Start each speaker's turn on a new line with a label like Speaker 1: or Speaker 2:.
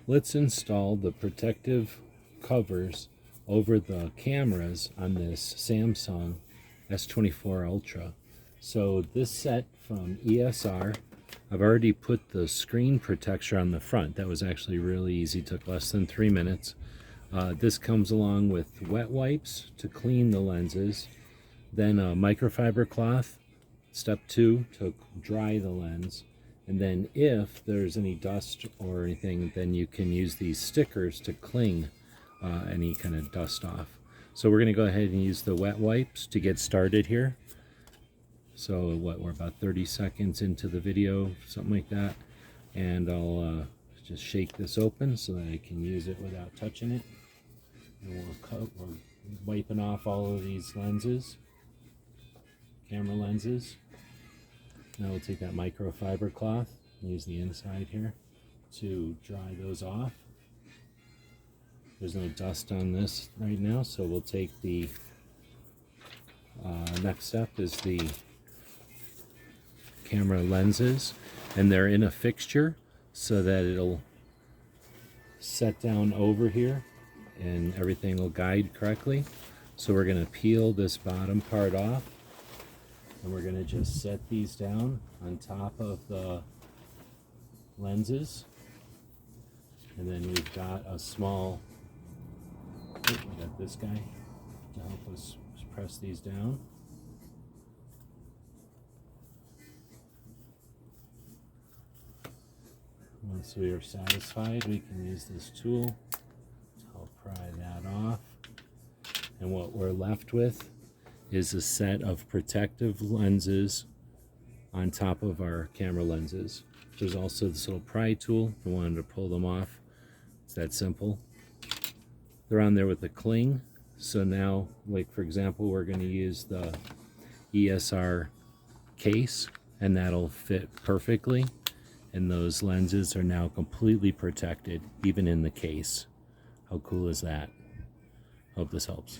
Speaker 1: let's install the protective covers over the cameras on this Samsung S24 Ultra. So this set from ESR, I've already put the screen protector on the front. That was actually really easy, took less than 3 minutes. This comes along with wet wipes to clean the lenses, then a microfiber cloth, step 2, to dry the lens, and then if there's any dust or anything, then you can use these stickers to cling any kind of dust off. So we're going to go ahead and use the wet wipes to get started here. So we're about 30 seconds into the video, something like that, and I'll just shake this open so that I can use it without touching it. And we're wiping off all of these lenses, camera lenses. Now we'll take that microfiber cloth and use the inside here to dry those off. There's no dust on this right now, so we'll take the next step is the camera lenses, and they're in a fixture so that it'll set down over here and everything will guide correctly. So we're going to peel this bottom part off, and we're going to just set these down on top of the lenses. And then we've got a small, we got this guy to help us press these down. Once we are satisfied, we can use this tool to help pry that off. And what we're left with is a set of protective lenses on top of our camera lenses. There's also this little pry tool if we wanted to pull them off. It's that simple. They're on there with a cling. So now, like for example, we're going to use the ESR case, and that'll fit perfectly. And those lenses are now completely protected, even in the case. How cool is that? Hope this helps.